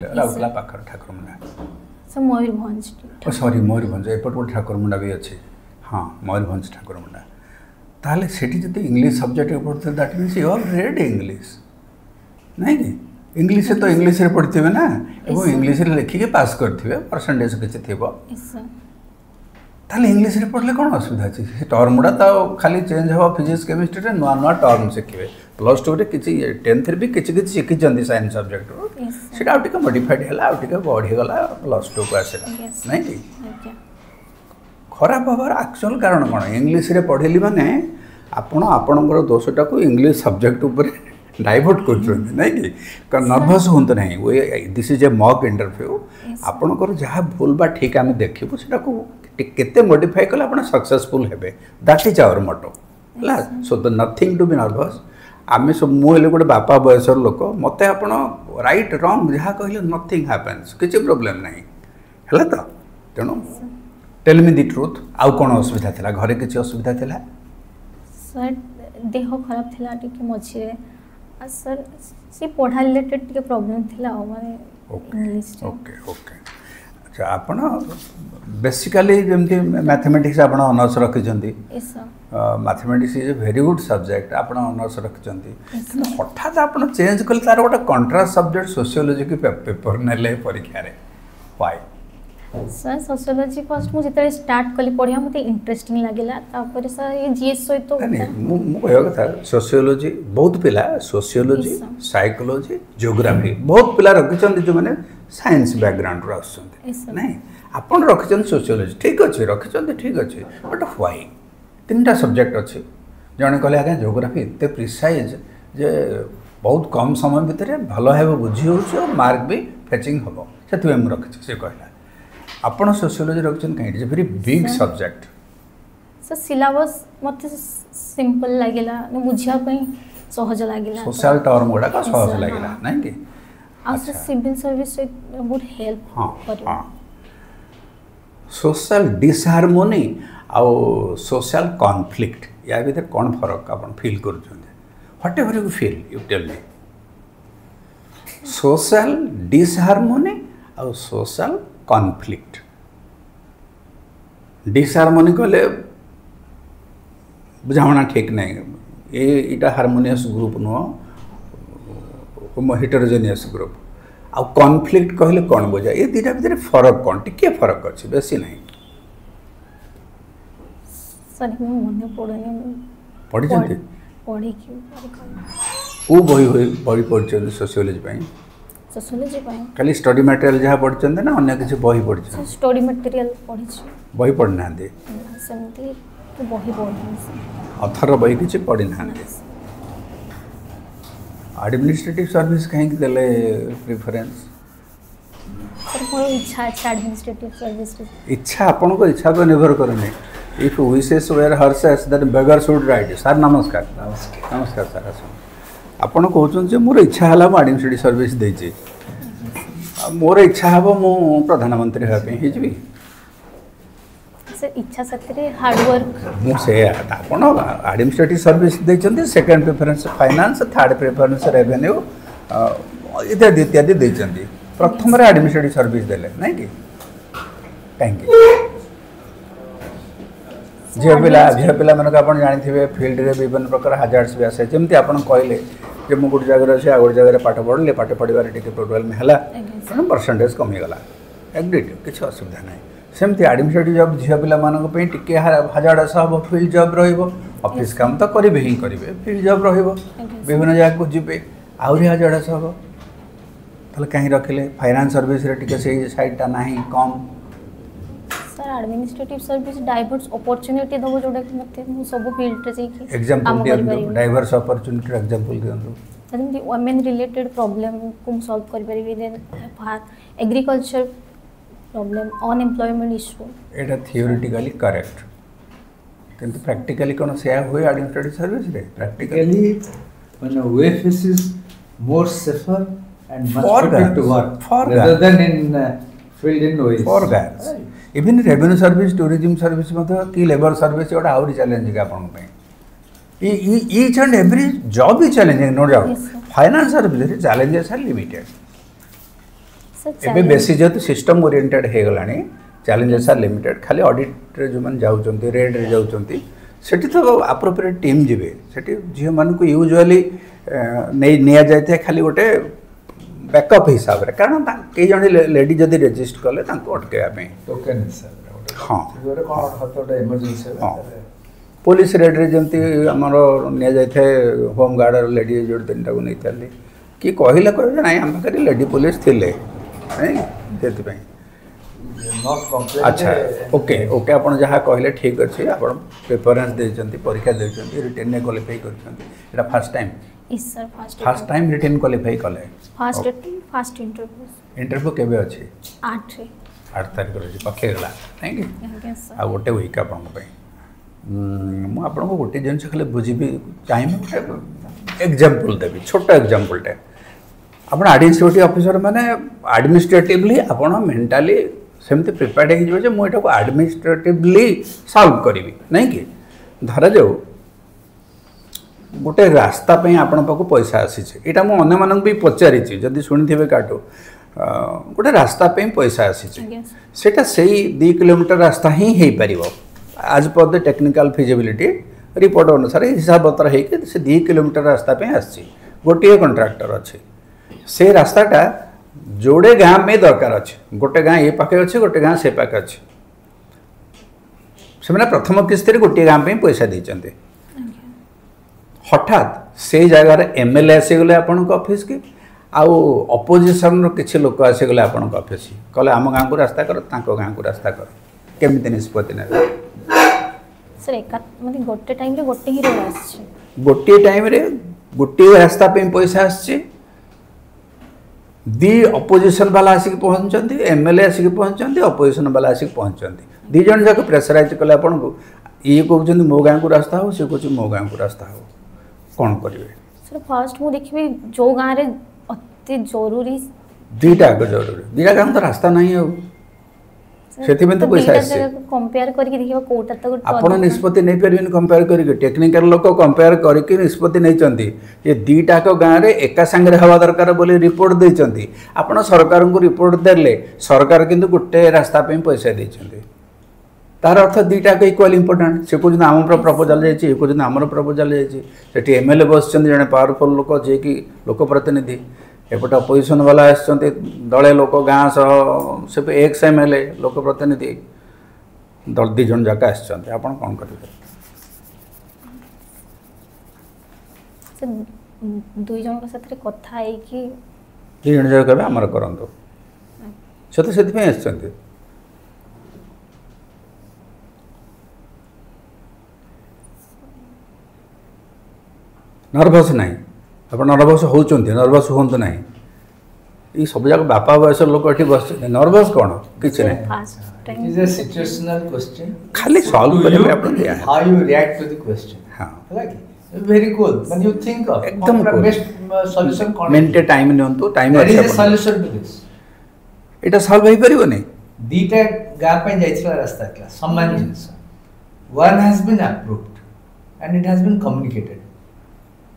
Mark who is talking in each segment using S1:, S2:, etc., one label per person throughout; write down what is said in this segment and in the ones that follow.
S1: राउरकेला पाखर Thakurmunda
S2: sir Mayurbhanj
S1: sorry Mayurbhanj एपट गोटे ठाकुरमुंडा भी अच्छे हाँ मयूरभंज ठाकुरमुंडा ताहले सेठी जदि इंग्लिश सब्जेक्ट पढ़ते that means you are read English नहीं कि इंग्लिश तो इंग्लिश रे पढ़ते ना एवं इंग्लिश रे लिखिके पास करथिबे परसेंटेज किछि थिबो ताहले इंग्लिश रे पढ़ले कोन असुविधा अछि से टर्म गुडा तो खाली चेंज हो फिजिक्स केमिस्ट्री रे नुआ नुआ टर्म शिखिबे प्लस 2 रे किछि 10th रे भी किछि किछि शिखि जंदी साइंस सब्जेक्ट रो सेटा आउटिका मॉडिफाइड हैला आउटिका बढ़ी गला प्लस 2 को आसेला नहीं कि खराब हबार एक्चुअल कारण कोन इंग्लिश रे पढ़िली माने आपण आपणकर दोषटा को इंग्लिश सब्जेक्ट ऊपर डाइवर्ट कर नहीं कि नर्भस हूँ नहीं वो this is a mock interview आपणकर जहाँ भूल बा ठीक आम देखू से केते मॉडिफाई कले आप सक्सेसफुल हेबे दैट इज आवर मोटो है so the nothing to be nervous आम सब मुझे गोटे बापा बयसर लोक मत आप राइट रंग जहाँ कहले नथिंग हैपेन्स किसी प्रोब्लेम नहीं है तो तेणु टेल मी द ट्रुथ आउ कौन असुविधा था घरे किसी असुविधा था
S2: सर देह खराब थिला टिके मझिरे सर से पढ़ा रिलेटेड टिके प्रॉब्लम थिला माने इंग्लिश
S1: ओके ओके अच्छा आपण बेसिकली जेमती मैथमेटिक्स आपण ऑनर्स रखिजंती
S2: yes sir
S1: mathematics is a very good subject आपण ऑनर्स रखिजंती किंतु हठात आपण चेंज कल तार गोटे कंट्रास्ट सब्जेक्ट सोशियोलॉजी के पेपर नेले परीक्षा रे व्हाई
S2: सर सोशियोलॉजी फर्स्ट मु जिते स्टार्ट कली पढ़िया मते इंटरेस्टिंग लागिला तापर सर ये जीएस सहित तो
S1: मु कहयो कथा सोशियोलॉजी बहुत पिला सोशियोलॉजी साइकोलॉजी ज्योग्राफी बहुत पिला रखिचंती जो माने साइंस बैकग्राउंड रो आछंती नहीं आपण रखिचंती सोशियोलॉजी ठीक अछि रखिचंती ठीक अछि बट व्हाई तीनटा सब्जेक्ट अछि जने कहले आगे ज्योग्राफी एते प्रिसाइज जे बहुत कम समय भितर भलो हेबो बुझी होछ और मार्क भी फेचिंग हबो सेतु हम रखिछ से कहला आपण सोशियोलॉजी रखछन काहे it is very big subject
S2: sir syllabus मते सिंपल लागिला न बुझिया पई सहज लागिला
S1: सोशल टर्म गुडा का सहज लागिला नहीं कि
S2: अच्छा सिविल सर्विस से बहुत हेल्प
S1: हां हां सोशल डिसहार्मोनी आ सोशल कॉन्फ्लिक्ट या भीतर कौन फरक आपण फील करछन whatever you feel you tell me social disharmony आ सोशल कॉन्फ्लिक्ट डिसहार्मोनी कहले बुझावना ठीक नहीं ये इटा हार्मोनियस ग्रुप नुह हेटेरोजेनियस ग्रुप आ कॉन्फ्लिक्ट कहले कौन बुझा ये दुटा भीतर फरक कौन टिके फरक अच्छे बेसी नहीं
S2: सर मन पड़े
S1: पढ़ी जंती
S2: पढ़ी
S1: ओ बही पढ़ी सोशियोलॉजी पई
S2: सोशियोलॉजी पई
S1: खाली स्टडी मटेरियल जहाँ पढ़ी ना अन्य किसी बही पढ़ी
S2: स्टडी मटेरियल पढ़ी
S1: बही पढ़ी ना
S2: सेमती तो बही पढ़ी
S1: अथर बही किसी पढ़ी ना एडमिनिस्ट्रेटिव सर्विस कहीं देले प्रेफरेंस
S2: सर मोर इच्छा है एडमिनिस्ट्रेटिव सर्विस
S1: इच्छा आपन को इच्छा पर निर्भर करने इफ विशेष were horses that beggar should ride sir नमस्कार नमस्कार सर आपण कहउछन जे मोर इच्छा हला म एडमिनिस्ट्रेटिव सर्विस देछि मोर इच्छा हबो मु प्रधानमंत्री हेबा पे हिजबी
S2: सर इच्छा सतरे हार्ड वर्क
S1: मु से आपण एडमिनिस्ट्रेटिव सर्विस देछन्ती second preference finance third preference revenue इत्यादि इत्यादि देछन्ती प्रथम रे एडमिनिस्ट्रेटिव सर्विस देले नहीं कि थैंक यू झील पिला मन को आप जानी फिल्ड रे विभिन्न प्रकार हाजार्ड्स भी आसे जमती आप कहले जे मु गोटे जगह अच्छे आ गोटे जगह पाठ पढ़ले पाठ पढ़ार टे प्रोब्लेम है परसेंटेज कमीगला एग्रीड किसी असुविधा ना सेमती एडमिनिस्ट्रेटिव जॉब झील पिला मानक पे टिके हाजार्डस हम फील्ड जॉब रफिस काम तो करेंगे ही करेंगे फील्ड जॉब विभिन्न जगह को जी आहरी हाजार्डस हम तो कहीं रखिले फाइनेंस सर्विस टे से साइडटा ना कम
S2: sir administrative service diverse opportunity दबो जोडा कि मते सब फील्ड रे जे
S1: एग्जांपल डाइवर्स अपॉर्चुनिटी एग्जांपल दियंतु
S2: जमती वुमेन रिलेटेड प्रॉब्लम को सॉल्व कर परिबे then agriculture problem unemployment issue
S1: एटा थियोरेटिकली करेक्ट किंतु प्रैक्टिकली कोन से होय एडमिनिस्ट्रेटिव सर्विस रे practically
S3: when a OFS is more safer and much better to work rather than in field in OFS
S1: for guys even revenue service tourism service की labour service गोटे आहरी challenging आपण each and every job is challenging no doubt finance service challenges are limited
S2: sir
S1: एबे बेसी जेतु system oriented हे गलानी challenges are limited खाली ऑडिट रे जो मन जाउचंती रेड रे जाउचंती सेठी तो अप्रोप्रिएट टीम जिवे सेठी झियो मान को यूजुअली नै निया जायते खाली गोटे बैकअप हिसाब रे कारण कई जण लेडी जदी रजिस्टर कले तांको अटकेया पे
S3: टोकन हिसाब रे
S1: हां
S3: जोरे कोन हतोडे इमरजेंसी
S1: हां पुलिस रेड रे जंती हमरो निया जायथे होम गार्ड लेडी जोड़ तीनटा को नै थाली कि कहिला कहि नै हम पाखरे लेडी पुलिस थिले नहीं सेति पे
S3: नॉट कंप्लीट
S1: अच्छा ओके ओके आपण जहाँ कहले ठीक अच्छे आपण प्रेफरेंस देचंती परीक्षा देचंती रिटन ने क्वालिफाई करचंती एटा first time
S2: yes sir
S1: first time written qualify कले
S2: फर्स्ट
S1: इंटरव्यू केबे अछि
S2: 8 रे
S1: 8 तारिख रे पखे गला नहीं कि
S2: यस सर
S1: आ गोटे वीक आपण पे मु आपण को गोटे जिंस खाली बुझिबी टाइम एग्जांपल देबी छोटा एग्जांपल टे आपण एडमिनिस्ट्रेटिव ऑफिसर माने एडमिनिस्ट्रेटिवली आपण मेंटली सेमती प्रिपेयर्ड हो जे मुझे को एडमिनिस्ट्रेटिवली सॉल्व करी नहीं कि धरा जाऊ गोटे रास्ता पे आपण पाक पैसा आसी यहाँ मुझे अन्य मानक भी पचारि जदि शुणी काटो गोटे रास्ता पे पैसा आसी सेटा सही 2 किलोमीटर रास्ता ही हो पार आज पर द टेक्निकल फिजिबिलिटी रिपोर्ट अनुसार हिसाब पत्र होकर से 2 किलोमीटर रास्ता पे आसी गोटे कंट्राक्टर अच्छे से रास्ताटा जोड़े गाँ में दरकार अच्छे गोटे गाँ ये पाखे अच्छे गोटे गाँ से पाखे अच्छे से प्रथम किस्त गोटे गाँ पे पैसा देते हठात से जगार एमएलए आसीगले आपण ऑफिस की आउ अपोजिशन किसी लोक आसीगले आपण ऑफिस कहले आम गाँ को रास्ता कर तांको गाँ को रास्ता कर केमिति निष्पत्ति ने
S2: सर एका माने गोटे टाइम रे गोटे ही रोड आछे
S1: गोटे टाइम रे गोटे रास्ता पे पैसा आछे दी अपोजिशन वाला आसिक पहुँचती एमएलए आसिक पहुँचती अपोजिशन वाला आसिक पहुँचती दी जन जाक प्रेसराइज कले आपन को ये कहते मो गाँ को रास्ता हो सी कहते मो गाँ को रास्ता हो कौन करेंगे
S2: सर फर्स्ट मु देखिबे जो गाँ रे अति जरूरी
S1: दीटा जरूरी दीटा गाँ तो रास्ता नहीं है सेथिमें तो पैसा आसे
S2: कंपेयर करके देखिबा कोटा तो
S1: आपण निष्पत्ति नहीं परिबेन कंपेयर करके टेक्निकल लोक कंपेयर करके निष्पत्ति नहीं चंती ये दीटा को गाँ रे एका संगे हवा दरकार बोली रिपोर्ट देचंती आपण सरकार को रिपोर्ट देले सरकार किंतु गोटे रास्ता पे पैसा देचंती तार अर्थ दीटा को इक्वल इंपोर्टेंट से कुछ आम प्रपोजल जाइए कुछ आमर प्रपोजल जाइए एमएलए बस जड़े पावरफुल लोक जे कि लोक प्रतिनिधि एपटे अपोजिशन वाला आसते दले लोक गाँ सह से एक्स एमएलए लोक प्रतिनिधि दल 2 जन जाक आसते आप कौन करेंगे
S2: दुई जन साथ कथा है कि
S1: 2 जन जाक कहे आमर करंतु से तो से आसते नर्भस नहीं आप नर्भस होती नर्भस हूँ ना ये सब जाक बापा बयस लोक ये बस नर्भस कौन किसी नहीं
S3: सिचुएशनल क्वेश्चन
S1: खाली सॉल्व करेंगे अपन
S3: how you react to the question
S1: हां
S3: very cool when you think of
S1: एकदम
S3: बेस्ट सॉल्यूशन कौन
S1: मिनटे टाइम नियंतु time
S3: there is a solution to this
S1: एटा सॉल्व हो परिबो नहीं
S3: दीटा गाँ पे जाइछला रास्ता क्लास सम्मान जिंस one has been approved and it has been communicated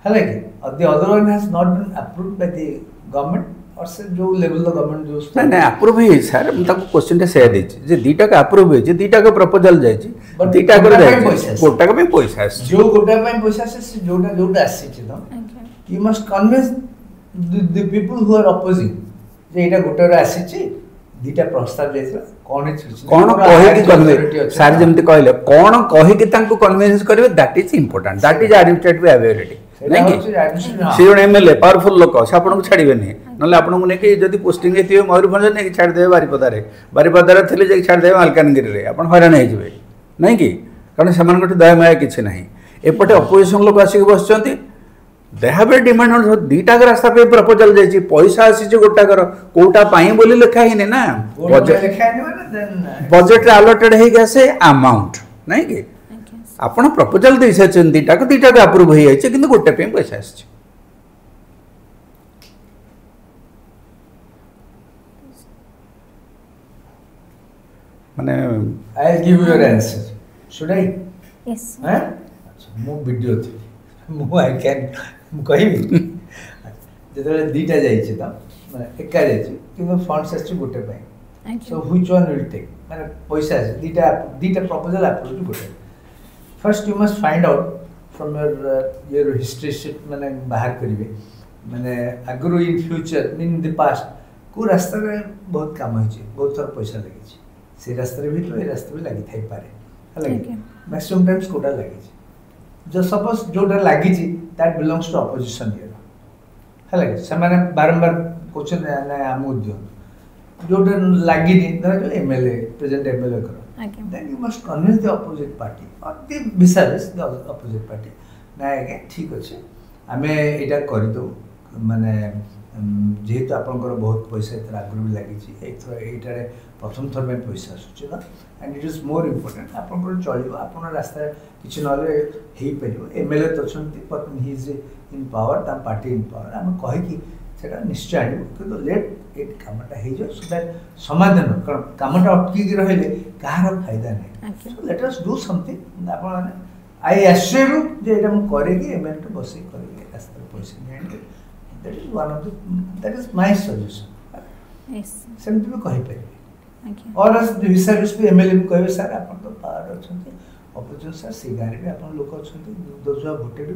S3: है कि the other one has not been approved by the government और से जो लेवल द गवर्नमेंट जो
S1: नहीं अप्रूव है सर हम ताको क्वेश्चन टे से दे जे दीटा का अप्रूव है जे दीटा का प्रपोजल जाय छी दीटा कर जाय गोटा का में पैसा
S3: जो गोटा में पैसा से जोटा जोटा आसी छी तो you must convince the people who are opposing जे एटा गोटा रे आसी छी दीटा प्रस्ताव जायछला कौन
S1: कहे कि कन्विंस सर जेमति कहले कौन कहे कि तांको कन्विंस करबे that is important that is administrative ability नहीं कि सी जन एमएलए पावरफुल लोक से आपको छाड़े नहीं ना आपको नहीं जब पोस्टिंग होती मयूरभंज नहीं छाड़दे बारिपदारे बारिपदारे थे छाड़दे मालकानगिरी में आप हैरान हो नहीं कि कारण से दयामया किसी ना एपटे अपोजिशन लोक आसिक बस दे हैव ए डिमांड दीटा रास्ता पे प्रपोजल जाइए पैसा आसी गोटाकर कोटा बोली लिखा ही ना बजेट आलोटेड हो गया से अमाउंट नहीं कि आपण प्रपोजल दे सारे दीटा का अप्रूव हो जाए कि गोटे पे पैसा आस माने
S3: I will give your answer should I
S2: yes
S3: हैं मो वीडियो थी मो आई कैन कहबी जतले दीटा जाई छी त माने एका जायछि किंतु फंड्स आछि गोटे पय
S2: Thank
S3: so
S2: you.
S3: Which one will take माने पैसा आछि दीटा प्रपोजल अप्रोच गोटे first you must find out from your history sheet माने बाहर करिवे माने अगरो in future in the past को रास्ता रे बहुत काम होइछि बहुत सारा पैसा लागिछि से रास्ता रे भी तो ए रास्ता भी लागि थाई पारे
S2: Thank you.
S3: मैक्सिमम टाइम्स कोटा लागिछि जो सपोज जोटा लागिछि that belongs to opposition here हला से माने बारंबार क्वेश्चन ना आमु दियो जोटा लागिनि धर जो एमएलए प्रेजेंट एमएलए करो
S2: Thank you.
S3: then you must convince the opposite party or the vis-a-vis the opposite party ना आगे ठीक अच्छे आमे एटा करि दो माने जेहेतु आपनकर बहुत पैसा एतर आगु भी लागि छि एटारे प्रथम थर में पैसा आसुछि ना and it is more important आपनकर चलिबो आपन रास्ता किछि नले हेई परिबो एमएलए तो छंती but he is in power ता पार्टी इन पावर हम कहि कि सेटा निश्चय आनिबो किंतु लेट एट कामटा हेई जो सो दैट समाधान कारण कामटा अटकी कि रहले कहार फायदा नै
S2: Okay.
S3: So let us do something आपन आई एश्योर यू जे एटा हम करेगी एमएलए तो बसी करेगी रास्ता पैसा नै that is one of the that is my suggestion
S2: Yes.
S3: सेमती भी कहि परिबे
S2: Thank you.
S3: और अस रिसर्च पे एमएलए भी कहबे सर आपन तो पावर अछंती अपोजिशन सर से गारे भी आपन लोक अछंती 10 वोटेड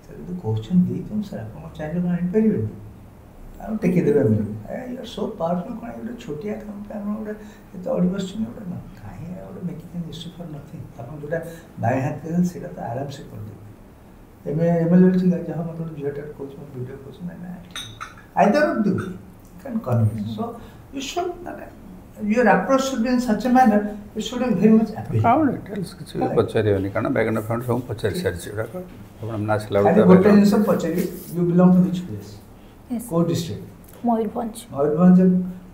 S3: सर तो क्वेश्चन दे तुम सर आपन चाहे ना आइन परिबे आ टेके देबे MLA you are so powerful कोन एटा छोटिया काम पे हम ओडा तो ऑडी क्वेश्चन ओडा ना काहे ओडा making an issue for nothing आपन जोटा बाय हाथ करन सेटा तो आराम से कर देबे एमएलए ठीक है जहां मतलब झेटर कोच में वीडियो कोच में ना either of the way can convince so you should your approach should be in such a manner you should be very much appeal
S1: how details କିଛି ପଚାରିବନି କାରଣ ବ୍ୟାକଗ୍ରାଉଣ୍ଡ ଫ୍ରଣ୍ଟ ସବୁ ପଚାରି ସାରିଛି ଗୁଡ଼ାକ ଆପଣ ନା ଆସିଲା
S3: ଖାଲି ଗୋଟେ ଜିନିଷ ପଚାରି you belong to which place
S2: Yes.
S3: को district
S2: Mayurbhanj
S3: Mayurbhanj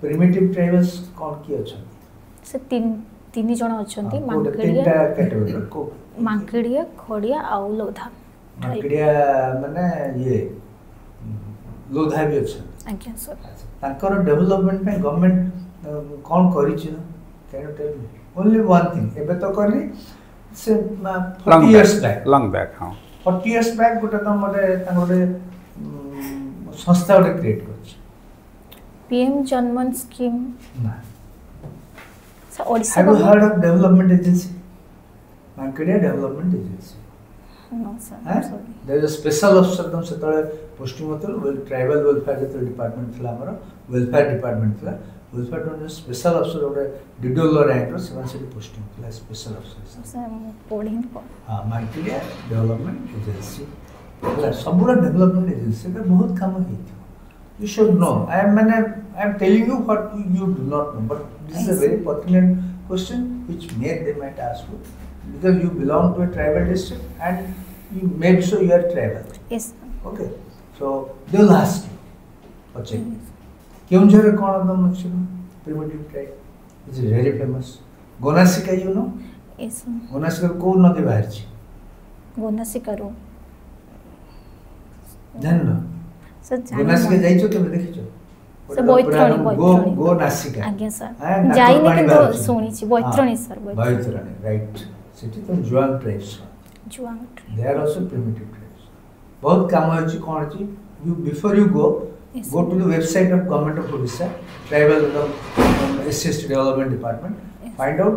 S3: primitive tribals कौन की अछंती
S2: से तीन जण अछंती
S3: तीनटा
S2: मांकड़िया
S3: कैटेगरी को
S2: मांकड़िया खड़िया आउ लोधा
S3: मांकड़िया माने ये लोधा भी अछंती
S2: आज्ञा सर
S3: तांकर डेवलपमेंट पे गवर्नमेंट कौन करी छि can you tell me only one thing एबे तो करनी से 40 इयर्स बैक
S1: लॉन्ग बैक हां
S3: 40 इयर्स बैक गोटे तो मोटे तांगोटे संस्था गोटे क्रिएट करछि
S2: पीएम जनमन स्कीम
S3: ना
S2: sir Odisha
S3: have you heard of development agency Mankadia development agency
S2: no sir sorry
S3: there is a special officer तुम सेतळे पोस्टिंग होतल ट्राइबल वेलफेयर जेतल डिपार्टमेंट थला हमर वेलफेयर डिपार्टमेंट थला वेलफेयर तो स्पेशल ऑफिसर गोटे डिडोल रैंक सेवन से पोस्टिंग थला स्पेशल ऑफिसर
S2: सर पढ़िन को
S3: हां मांकड़िया डेवलपमेंट एजेंसी सबुरा डेवलपमेंट एजेंसी का बहुत काम है you should know I am telling you what you do not know but this is a very pertinent question which they might ask you because you belong to a tribal district and you made sure you are tribal
S2: yes
S3: okay so they will ask you okay Keonjhar कौन दम maximum primitive tribe is very famous Gonasika you know
S2: yes
S3: Gonasika को नदी बाहर छी
S2: गोनासिकारो
S3: जान ना
S2: sir
S3: गोनासिका जाइछो केबे देखिछो
S2: sir Baitarani
S3: गो गो नासिका
S2: आज्ञा सर
S3: नाक
S2: जाइनी
S3: पानी
S2: किंतु
S3: बाहर छी।
S2: सुनिछि Baitarani sir
S3: Baitarani right city तो Juang tribes
S2: Juang
S3: they are also primitive tribes बहुत काम होछि कोन अछि you before you go
S2: Yes,
S3: go to the website of government of Odisha tribal SC development department
S2: Yes.
S3: find out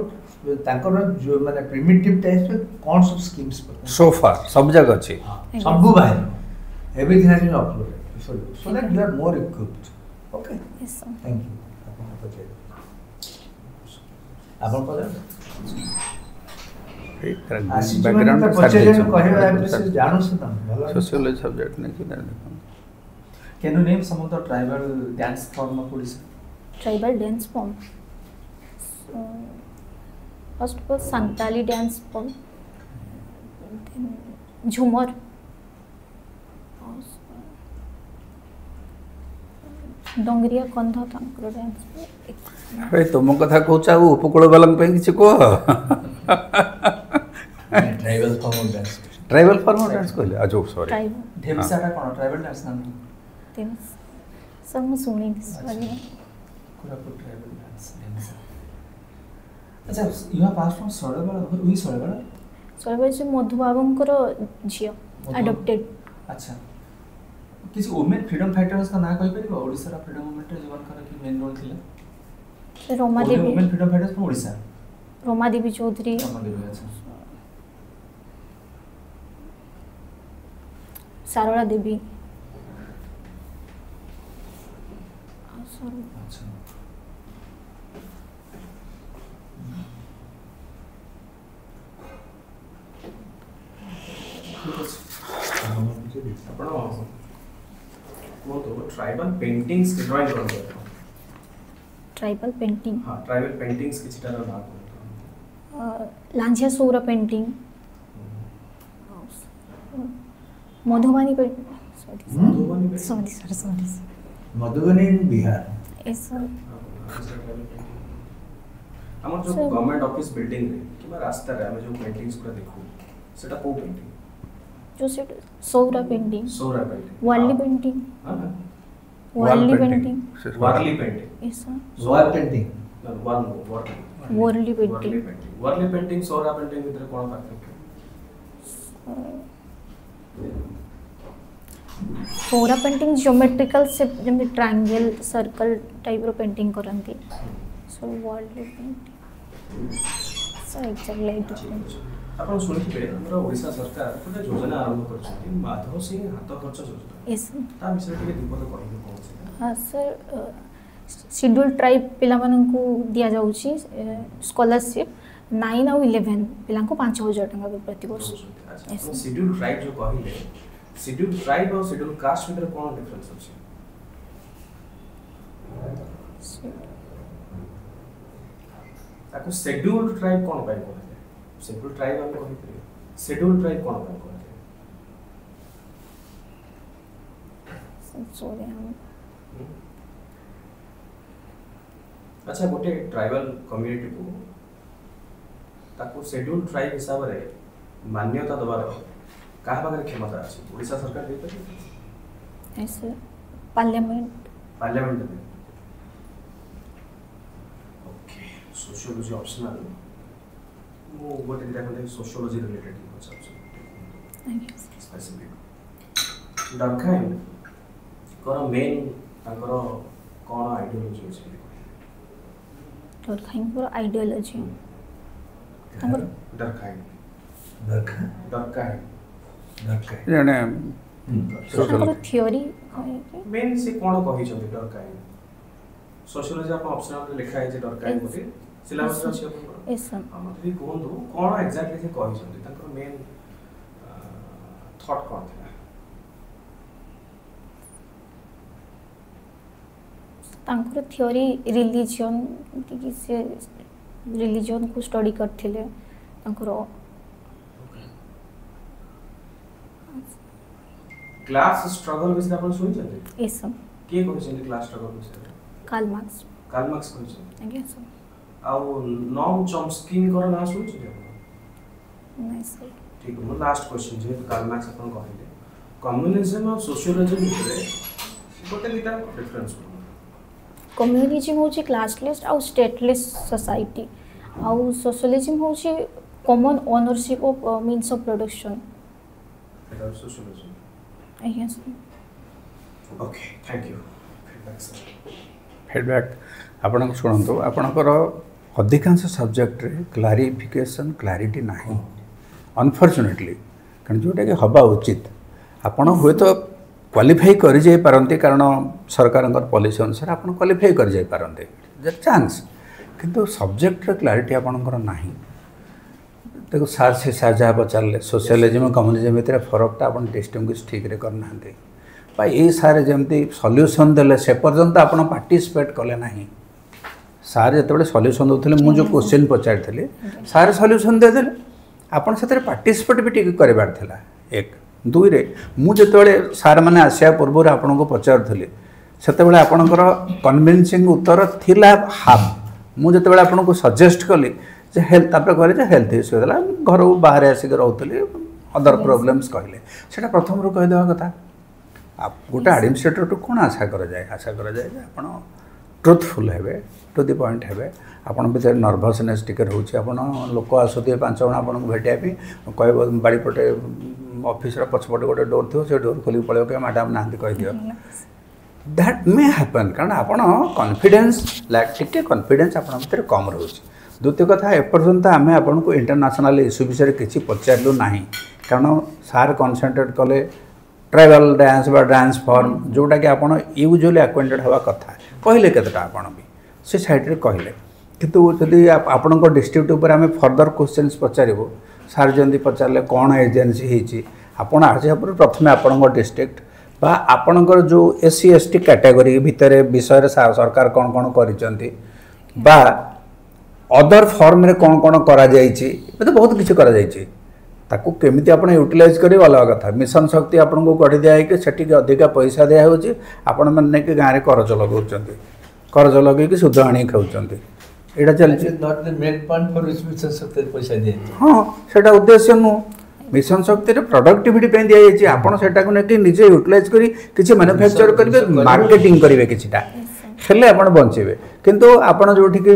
S3: तांकर जो माने प्रिमिटिव टाइप्स में कौन सब स्कीम्स पर
S1: सो फार सब जगह अछि
S2: Yes.
S3: सब बाहर everything has been uploaded before so that you are more equipped okay
S2: yes sir
S3: thank you आपन पचे आपन पचे आसी
S1: बैकग्राउंड
S3: तो पचे जे कहबे से जानू से तम भला
S1: सोशियोलॉजी सब्जेक्ट नहीं कि
S4: Can you name some of the tribal dance form of Odisha?
S2: Tribal dance form first of all Santali dance form झूमर डोंगरिया कंध तांकर डांस
S1: अरे तुम कथा कहूछ आ उपकूल वाला पे किछ को
S3: tribal form of dance
S1: tribal form dance कहले अजो सॉरी
S2: ट्राइबल
S4: ढेमसाटा कौन ट्राइबल डांस नाम
S2: तेम्स सब मैं सुनी सॉरी
S4: कोरापुट ट्राइबल डांस ढेमसा अच्छा यू आर पास फ्रॉम सड़गड़ा वही सड़गड़ा
S2: सॉरी से मधुबाबुंकर झियो
S4: मधु-
S2: अडॉप्टेड
S4: अच्छा किसी वुमेन फ्रीडम फाइटर्स का नाम कहि परिबो ओडिसा रा फ्रीडम मूवमेंट रे जीवन कर की मेन रोल थिला
S2: Roma Devi
S4: women freedom fighters from Odisha
S2: Roma Devi Chaudhary
S4: Roma Devi अच्छा
S2: सारोला देवी
S4: अच्छा
S5: ଆପଣ କୁହନ୍ତୁ ଟ୍ରାଇବାଲ ପେଣ୍ଟିଂସ୍ ଡ୍ରଇଂ କରନ୍ତୁ
S2: ट्राइबल पेंटिंग
S5: ହଁ ଟ୍ରାଇବାଲ ପେଣ୍ଟିଂସ୍ କିଛିଟାର ନାଁ କୁହନ୍ତୁ
S2: Lanjia Saora painting Madhubani
S5: Madhubani
S2: sorry
S3: Madhubani in Bihar
S2: ऐसा
S5: ଆମର ଯୋଉ ଗଭର୍ଣ୍ଣମେଣ୍ଟ ଅଫିସ ବିଲ୍ଡିଂ ରେ କିମ୍ବା ରାସ୍ତାରେ ଆମେ ଯୋଉ ପେଣ୍ଟିଂସ୍ ପୁରା ଦେଖୁ ସେଟା କୋଉ ପେଣ୍ଟିଂ
S2: जो से Saora painting
S5: Saora painting
S2: Warli painting
S5: ହଁ
S2: वार्ली पेंटिंग
S5: वार्ली पेंटिंग
S2: ऐसा
S3: वार painting
S2: Warli painting
S5: Warli painting Saora painting ଭିତରେ କ'ଣ ପାର୍ଥକ୍ୟ
S2: सौरा पेंटिंग ज्योमेट्रिकल से जमी ट्रायंगल सर्कल टाइप रो पेंटिंग करंती so Warli painting so actually
S5: ଆପଣ ଶୁଣିଥିବେ ଆମର ଓଡ଼ିଶା ସରକାର ଗୋଟେ ଯୋଜନା ଆରମ୍ଭ କରିଛନ୍ତି ମାଧବ ସିଂ ହାତ ଖର୍ଚ୍ଚ ଯୋଜନା
S2: यस
S5: ତା ବିଷୟରେ ଟିକେ ଦୁର୍ବଳ କହିବେ କ'ଣ ସେଟା
S2: हाँ सर शेड्यूल ट्राइब पिला माननकु दिया जाउची स्कॉलरशिप 9 और 11 पिला को 5000 टका प्रति वर्ष
S5: अच्छा शेड्यूल ट्राइब जो कहले शेड्यूल ट्राइब और शेड्यूल कास्ट ଭିତରେ କ'ଣ ଡିଫରେନ୍ସ ଅଛି ତାକୁ शेड्यूल ट्राइब କ'ଣ ପାଇଁ କୁହାଯାଏ शेड्यूल ट्राइब ଆମେ କହିପାରିବା शेड्यूल ट्राइब କ'ଣ ପାଇଁ କୁହାଯାଏ
S2: सॉरी हम
S5: अच्छा गोटे ट्राइबल कम्युनिटी को ताको शेड्यूल ट्राइब हिसाब रे मान्यता दबार कहा पाखरे क्षमता अछि ओडिसा सरकार दे पारे
S2: ऐसे पार्लियामेंट
S5: पार्लियामेंट में ओके सोशियोलॉजी ऑप्शनल मो गोटे दिटा कोन सोशियोलॉजी रिलेटेड अच्छा स्पेसिफिक डरखाइन कर मेन ताकर कोन आइडियोलॉजी अछि
S2: और खाइन पर आइडियोलॉजी हमर
S5: डरखाइन
S1: जने
S2: हमर थ्योरी
S5: मेन से कोन कहि छथि डरखाइन सोशियोलॉजी आप ऑप्शनल रे लिखा है जे डरखाइन होते सिलेबस अछि अपन
S2: ऐसा
S5: हम भी कोहंदु कोन एग्जैक्टली से कहि छथि ताकर मेन थॉट कोन था
S2: तांकर थ्योरी रिलीजन कि से रिलीजन को स्टडी करथिले तांकर
S5: क्लास स्ट्रगल विषय अपन सुनि छथि
S2: ऐसा
S5: के कहि छथि क्लास स्ट्रगल विषय
S2: कार्ल मार्क्स
S5: कार्ल मार्क्स कहि छथि
S2: आगे सर
S5: आ नॉम चॉम्स्की कर ना सुनि छथि अपन
S2: नहीं सर
S5: ठीक है लास्ट क्वेश्चन जे कार्ल मार्क्स अपन कहले कम्युनिज्म और सोशियोलॉजी भितर गोटे दिटा डिफरेंस
S2: कम्युनिज्म होची क्लासलेस और स्टेटलेस सोसाइटी और सोशलिज्म होची common ownership of means of production
S5: sociology
S2: yes
S5: okay thank you feedback sir
S1: feedback आपण शुणु आपणकर अधिकांश सब्जेक्ट रे क्लारिफिकेशन क्लारिटी नाही अनफॉर्चुनेटली कारण जोटा कि हवा उचित आपण हुए तो क्वालिफाई कर जाई पारंती कारण सरकार पॉलिसी अनुसार आपण क्वालिफाई कर जाई पारंती चांस किंतु सब्जेक्ट रे क्लारिटी आपणकर नाही देखो सार से सार जहाँ पचारे सोशलिज्म कम्युनिज्म भितर फरकटा आप डिस्टिंग्विश ठीक रे करना ये सारे जमी सल्यूशन देले से पर्यंत आप पार्टिसिपेट कले ना सार जो सल्यूशन दूसरे मुझे क्वेश्चन पचारि सार सल्यूशन देदे आपड़ से पार्टिसिपेट भी टी करार था एक दुई रे मुझे सार मैंने आसिया पूर्व आपन को पचारूली से आपणकर कन्विन्सिंग उत्तर थिला हाफ मुझे आपन को सजेस्ट कली जे हेल्थ कहले हेल्थ इश्यू है घर बाहर आसिक रोली अदर प्रोब्लेम्स कहले से प्रथम रू कहीदेवा कथा आप गोटे एडमिनिस्ट्रेटर टू कौन आशा कर जाए आप ट्रुथफुल हे टू दि पॉइंट हे आपन भीतर नर्भसनेस टिके रोचे आप लोक आसुवे 5 जण आपको भेटापी कह बाड़ीपटे ऑफिस पछपटे गोटे डोर थो से डोर खोल पड़े कि मैडम ना कहीदिव दैट मे हैपन कारण आपण कॉन्फिडेंस टे कॉन्फिडेंस आप भर कम रोचे द्वितीय कथा एपर्यंत आम आपन को इंटरनेशनल इश्यू विषय किसी पचारू ना कारण सार कनसेंट्रेट कले ट्राइबल डांस बा डांस फॉर्म जोटा कि आप यूजुअली एक्वेंटेड हवा कथा कहले केतटा आपन भी से साइड रे कहले किंतु जदि आपण डिस्ट्रिक्ट उपर आम फर्दर क्वेश्चन पचारू सार जमी पचारे कौन एजेन्सी होती आपड़ आज प्रथम आपण डिस्ट्रिक्ट बा आपणकर जो SC ST कैटेगरी भितर विषय सरकार कौन कौन करिसेंती बा अदर फॉर्म रे कौन कौन करा जायछि तो बहुत किसी करा जायछि ताकू केमिति आपण यूटिलाइज करी अलग कथा मिशन शक्ति आपण को गढ़ी दिया कि सेठी के अधिक पैसा दिया होछि आपण माने कि गाँव में करज लगाउछंती करज लगे सुध आनी खाउछंती एटा चलछि
S3: not the main point for which mission Shakti पैसा दिए
S1: हाँ सेटा उद्देश्य नु मिशन शक्ति रे प्रोडक्टिविटी पे दिया जायछि आपण सेटा को नेकी निजे यूटिलाइज करी किछि मैन्युफैक्चर करिवे मार्केटिंग करिवे किछिटा हेले आपण बंचेबे किंतु आपण जोठी कि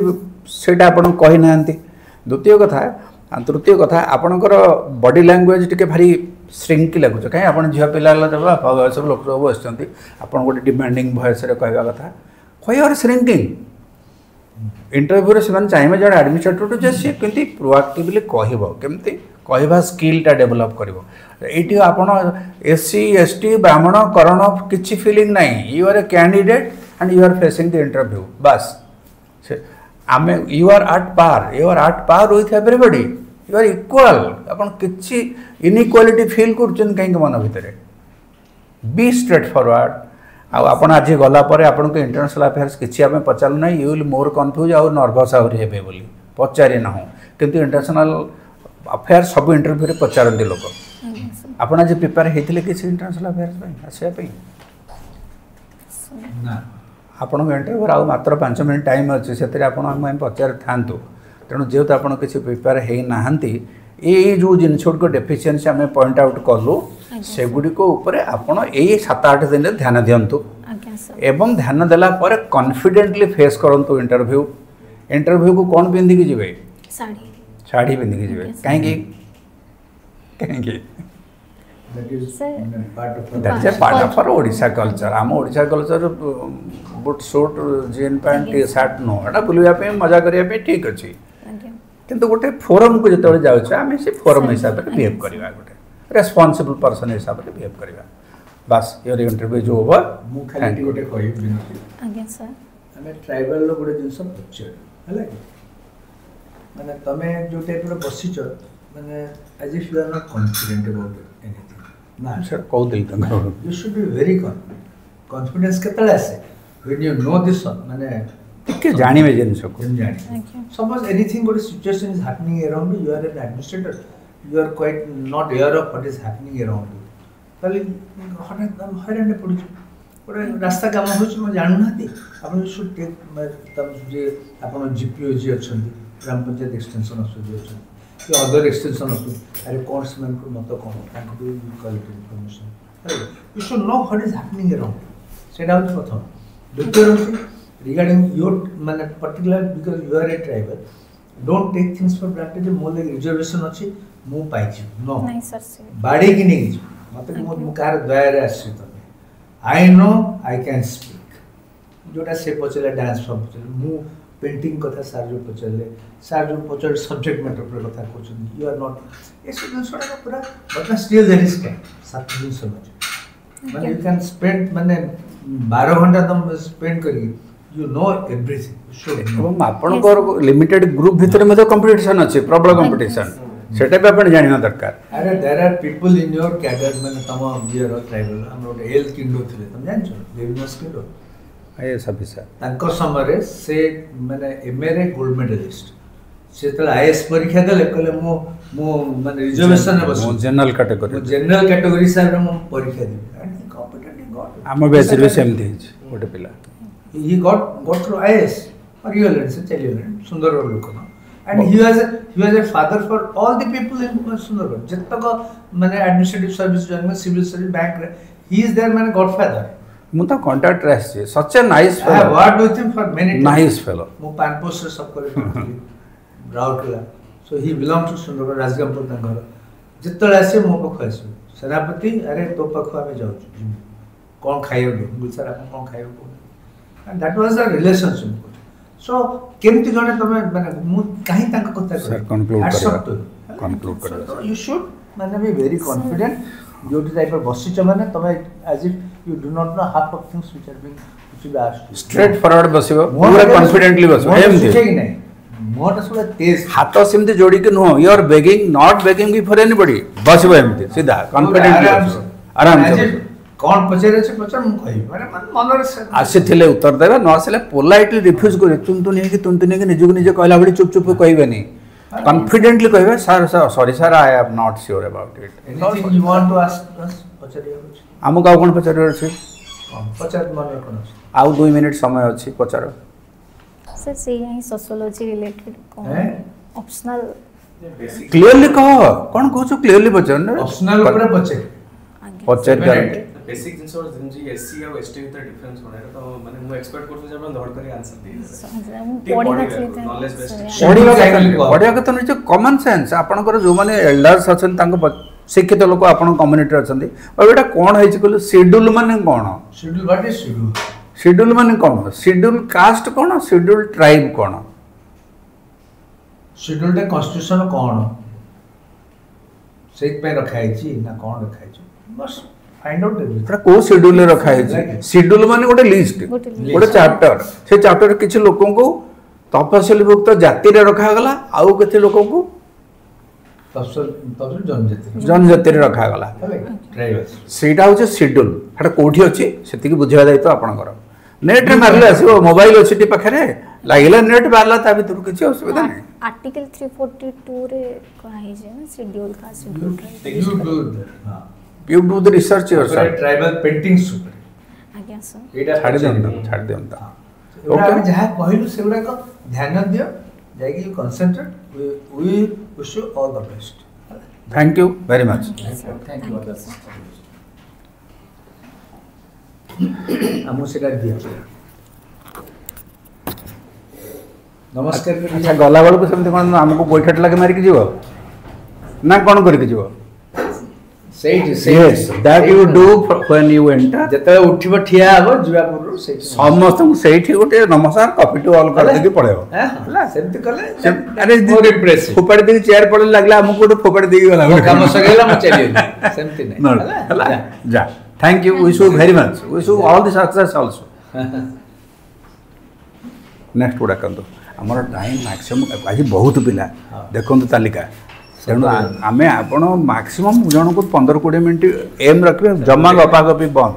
S1: सेटा आपण कहि नांती द्वितीय कथा तृतीय कथा आपणकर बॉडी लैंग्वेज टिके भारी श्रिंकी लगुच कहीं आप झील पिला सब लोक सब बसते आप गोटे डिमांडिंग वॉइस रे कहवा कथा व्हाई आर श्रिंकिंग इंटरव्यू से चाहिए जड़े एडमिनिस्ट्रेटर जे सी केमती प्रोएक्टिवली कहमती कहवा स्किलटा डेभलप कर आपड़ SC ST ब्राह्मण करण किसी फीलिंग नहीं you are a candidate and you are facing the interview बस आम you are at par with everybody you are equal आपन किसी इनइक्वालिटी फील कर कहीं मन भितर बी स्ट्रेट फॉरवर्ड आपन आज गला पर आपन को इंटरनेशनल अफेयर्स किसी आम पचारू ना यू विल मोर कन्फ्यूज आउ नर्भस आहरी हे बोली पचारि ना किंतु इंटरनेशनल अफेयर सब इंटरव्यू रे पचारती लोक आपन आज प्रिपेयर होते किसी इंटरनेशनल अफेयर्स आसापी
S3: ना
S1: आपण इंटरव्यू आउ मात्र 5 मिनट टाइम अच्छे से पचार था तेणु जेहेतु आप किसी प्रिपेयर होना ये जो जिनस गुड़ डेफिशिएंसी आम पॉइंट आउट कलु सेगुड़िक आपड़ यही 7-8 दिन ध्यान दिंतु एवं ध्यान देला पर कॉन्फिडेंटली फेस करूँ इंटरव्यू को कौन पिंधिकी जी साड़ी पिंधिकी जी कहीं that's a part of our Odisha culture आम Odisha culture but suit jean pant T shirt no एटा बुलवा पे मजा करिया पे ठीक अछि किंतु गोटे फोरम को जतले जाउछ आमे से फोरम हिसाब से बिहेव करबा गोटे रेस्पोंसिबल पर्सन हिसाब से बिहेव करबा बस योर इंटरव्यू जो होबा
S3: मु खाली गोटे कहि बिनती
S2: आज्ञा सर
S3: हमें ट्राइबल लो गोटे जिंस पचर हला माने तमे जो टाइप रो बसिच माने as if you are not confident about anything ना
S1: सर कौ दिल तक
S3: you should be very confidence केतले आसे व्हेन यू नो दिस माने
S1: टिके जानिबे जिंस को
S3: जानि सपोज एनीथिंग गोटे situation is happening around you are an administrator you are quite not aware of what is happening around you ताले हठात हैरान पड़ गोटे रास्ता काम हो जानू ना आप शुड टेक तम जे आपन जीपीओ जी अछंती ग्राम पंचायत एक्सटेंशन ऑफिसर जी अछंती कि अदर एक्सटेंशन ऑफिसर अरे कौन से मन को मत कौन ताको भी collect information you should know what is happening around सेटा हो प्रथम द्वितीय रिगार्डिंग योर माने particular because you are a tribal don't take things for granted मो ले रिजर्वेशन अछि मु पाइ छी नो
S2: नहीं सर
S3: बाड़ी की नहीं मत मु कार दया रे आसी तमे I know I can speak जोटा से पचले डांस फॉर्म पचले मु पेंटिंग कथा सार जो पचले पचले सब्जेक्ट मैटर पर कथा कोचन यू आर नॉट ए दिन सोडा पूरा but still there is time 7 दिन समझ माने यू कैन स्पेंड माने 12 घंटा तुम स्पेंड करी यू नो एवरीथिंग
S1: आपणकर लिमिटेड ग्रुप भितर में कंपटीशन अच्छे प्रबल कंपटीशन सेटा भी आपण जानिना दरकार
S3: अरे there are people in your cadre माने तम बियर ट्राइबल हमरो हेल्थ किंडो थिले तुम जान छ लेविनस किंडो
S1: ए सफिसा
S3: तांको समय से माने एमए गोल्ड मेडलिस्ट से त आईएएस परीक्षा देले कहले मो माने रिजर्वेशन रे बस जनरल कैटेगरी सर मो परीक्षा दे एंड कॉम्पिटेंट गॉट
S1: हम बेस रे सेम थी गोटे पिला
S3: he got through IAS or ULN से चलिए सुंदरगढ़ लोक ना and he was a father for all the people in Sundargarh जितक माने एडमिनिस्ट्रेटिव सर्विस जन में सिविल सर्विस बैंक रे he is their माने गॉडफादर
S1: मु तो कांटेक्ट रह से such a nice fellow
S3: I have worked with him for many
S1: nice fellow
S3: मु पानपोस से सब करे Rourkela so he belongs to Sundargarh Rajgangpur घर जितले आसे मो पख आसे सेनापति अरे तो पाखु आम जाऊँ कौन खाइबू सर आप कौन खाइबू that was a relationship so केमती जने तमे माने मु काहे तांका कथा
S1: सर कंक्लूड कर
S3: यू शुड माने बी वेरी कॉन्फिडेंट जो टाइप ऑफ बसिच माने तमे as if you do not know half of things which are being asked
S1: straight forward बसिबो पूरा कॉन्फिडेंटली बसिबो एमती
S3: मोटा सुला तेज
S1: हाथ सेमती जोड़ी के नुह you are begging not begging before anybody बसिबो एमती सीधा कॉन्फिडेंटली आराम से
S3: कौन पचारे से पचार मु कहि माने मन रे
S1: आसीथिले उत्तर देबा न आसीले पोलाइटली रिफ्यूज करे तुम तो नहीं कि निजु निजे कहला बडी चुप चुप कहबेनी कॉन्फिडेंटली कहबे sir sorry sir I am not sure about it
S3: anything you want to ask us पचारे
S1: हमु का कोन पचारे अछि
S3: पचार मन कोन
S1: आउ 2 मिनिट समय अछि पचार
S2: सर से यही सोशियोलॉजी रिलेटेड
S3: हैं
S2: ऑप्शनल
S1: क्लियरली कह कोन कहछु क्लियरली पचार
S3: ऑप्शनल ऊपर पचे
S1: पचार कर
S5: बेसिक जिंस और जिंजी एससी और एसटी विथ डिफरेंस होने तो माने मु एक्सपेक्ट करथि जे आपण धड़ करी आंसर दे
S2: पढ़ी नथले
S5: नॉलेज बेस्ड
S1: पढ़िया के तो निजे कॉमन सेंस आपनकर जो माने एल्डर्स अछन तांको शिक्षित लोक आपण कम्युनिटी अछंती और एटा कोन हेछि कहले शेड्यूल माने कोन
S3: schedule what is schedule
S1: schedule माने कोन शेड्यूल कास्ट कोन शेड्यूल ट्राइब कोन
S3: शेड्यूल टे कॉन्स्टिट्यूशन कोन सेट पे रखा है ना कोन रखा है बस फाइंड आउट
S1: एटा को शेड्यूल रे रखा है शेड्यूल माने गोटे लिस्ट गोटे चैप्टर से चैप्टर किछि लोकन को तपस्या भुक्त जाति रे रखा गला आउ केते लोकन को
S3: तपस्या
S1: जनजाति रे रखा गला
S3: ट्राइबल्स
S1: सेटा होचे शेड्यूल एटा कोठी अछि सेति की बुझिबा दायित्व आपनकर नेट रे मारले आसीबो मोबाइल अछि टी पाखरे लागिला नेट बारला ता भीतर किछि असुविधा नै
S2: आर्टिकल 342 रे कहा है जे ना शेड्यूल का शेड्यूल
S3: यू डू हां
S1: you do the research yourself
S3: tribal paintings ऊपर
S2: आज्ञा सर
S3: एटा
S1: छाड़ देम
S3: ओके हम जहाँ कहलु सेगुड़ा को ध्यान दियो जाइए you concentrate we wish you all the best
S1: thank you very much
S4: thank you
S3: हमु सेटा दियो नमस्कार
S1: अच्छा गला बेल को सेमती कोन हमको बैठट लागे मारी के जीव ना कोन करि के जीव yes that you do when you enter
S3: जते उठिबो ठिया हबो जुवा पुरु से
S1: समस्त सेठी गोटे नमस्कार कॉफी टू ऑल कर देके पड़ेबो
S3: हला सेमती कले
S1: अरे
S3: मोर इम्प्रेसिव
S1: फोपड़ दी चेयर पड़े लागला हमको गोटे फोपड़ दी गला
S3: काम सगेला म चली सेमती नै
S1: हला जा thank you wish you very much wish you all the success also next गुडा कंदो हमर टाइम मैक्सिमम आज बहुत पिला देखंतु तालिका तेणु आम आपण मैक्सिमम जन को 15-20 मिनट एम रखिए जमा गपा गपी बंद।